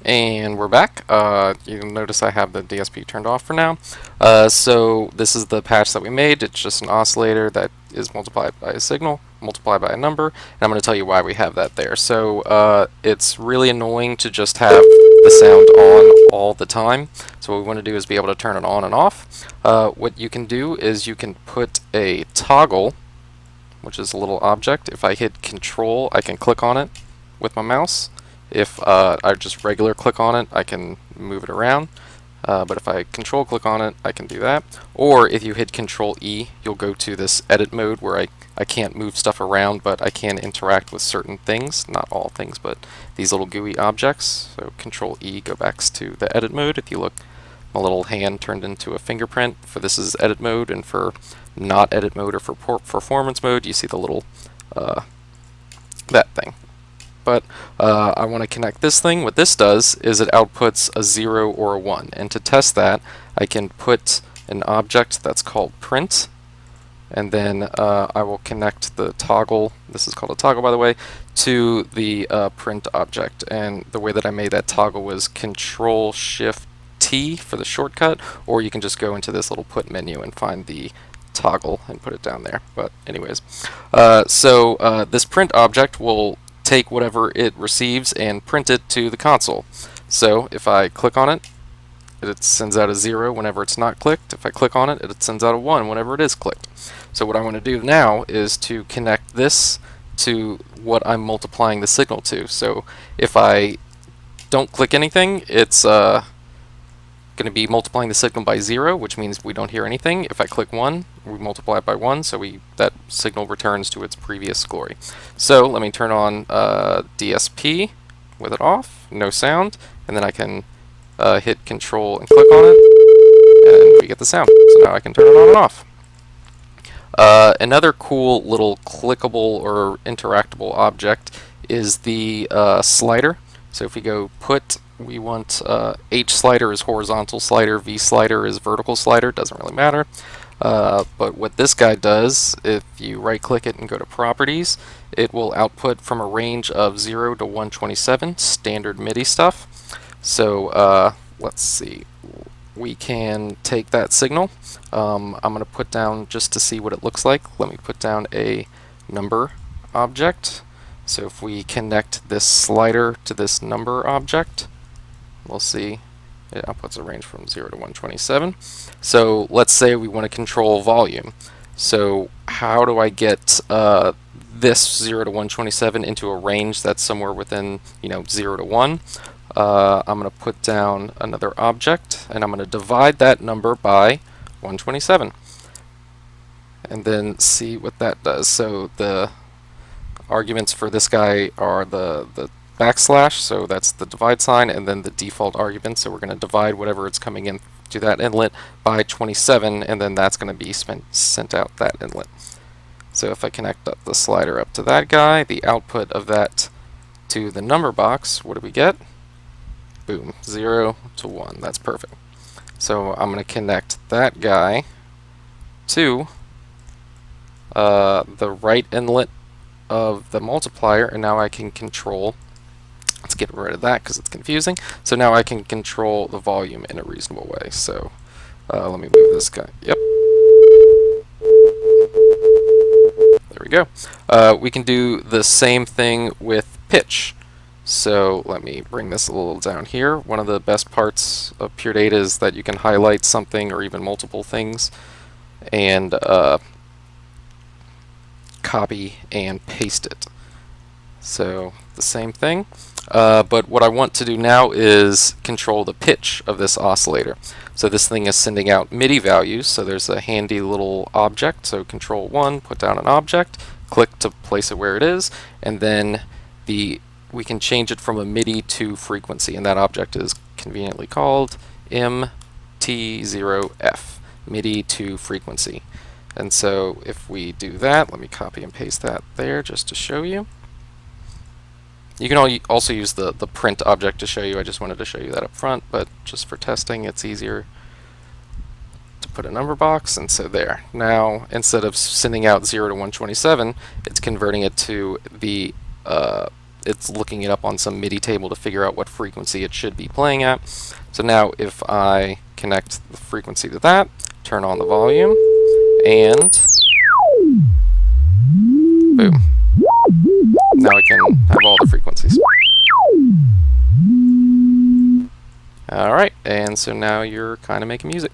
And we're back. You'll notice I have the DSP turned off for now. So this is the patch that we made. It's just an oscillator that is multiplied by a signal, multiplied by a number, and I'm going to tell you why we have that there. So it's really annoying to just have the sound on all the time. So what we want to do is be able to turn it on and off. What you can do is you can put a toggle, which is a little object. If I hit Control, I can click on it with my mouse. If I just regular click on it, I can move it around. But if I control click on it, I can do that. Or if you hit Control E, you'll go to this edit mode where I can't move stuff around, but I can interact with certain things. Not all things, but these little GUI objects. So Control E go back to the edit mode. If you look, my little hand turned into a fingerprint. For this is edit mode, and for not edit mode or for performance mode, you see the little that thing. But I want to connect this thing. What this does is it outputs a 0 or a 1. And to test that, I can put an object that's called print, and then I will connect the toggle, this is called a toggle by the way, to the print object. And the way that I made that toggle was Control-Shift-T for the shortcut, or you can just go into this little put menu and find the toggle and put it down there. But anyways, this print object will take whatever it receives and print it to the console. So if I click on it, it sends out a 0 whenever it's not clicked. If I click on it, it sends out a 1 whenever it is clicked. So what I want to do now is to connect this to what I'm multiplying the signal to. So if I don't click anything, it's going to be multiplying the signal by 0, which means we don't hear anything. If I click 1, we multiply it by 1, so that signal returns to its previous glory. So let me turn on DSP with it off, no sound, and then I can hit Control and click on it, and we get the sound. So now I can turn it on and off. Another cool little clickable or interactable object is the slider. So if we go put, we want H slider is horizontal slider, V slider is vertical slider, doesn't really matter. But what this guy does, if you right click it and go to properties, it will output from a range of 0 to 127, standard MIDI stuff. So let's see, we can take that signal. I'm going to put down, just to see what it looks like, let me put down a number object. So if we connect this slider to this number object, we'll see it outputs a range from 0 to 127. So let's say we want to control volume. So how do I get this 0 to 127 into a range that's somewhere within 0 to 1? I'm going to put down another object, and I'm going to divide that number by 127. And then see what that does. So the arguments for this guy are the backslash, so that's the divide sign, and then the default argument. So we're going to divide whatever it's coming in to that inlet by 27, and then that's going to be sent out that inlet. So if I connect up the slider up to that guy, the output of that to the number box, what do we get? Boom, 0 to 1. That's perfect. So I'm going to connect that guy to the right inlet of the multiplier, and now I can control, let's get rid of that because it's confusing. So now I can control the volume in a reasonable way. So let me move this guy. Yep. There we go. We can do the same thing with pitch. So let me bring this a little down here. One of the best parts of Pure Data is that you can highlight something or even multiple things and copy and paste it. So the same thing, but what I want to do now is control the pitch of this oscillator. So this thing is sending out MIDI values, so there's a handy little object, so Control 1, put down an object, click to place it where it is, and then we can change it from a MIDI to frequency, and that object is conveniently called MT0F, MIDI to frequency. And so if we do that, let me copy and paste that there just to show you. You can also use the print object to show you. I just wanted to show you that up front, but just for testing, it's easier to put a number box. And so there. Now, instead of sending out 0 to 127, it's converting it to the it's looking it up on some MIDI table to figure out what frequency it should be playing at. So now if I connect the frequency to that, turn on the volume, and boom. Now I can have all the frequencies. Alright, and so now you're kind of making music.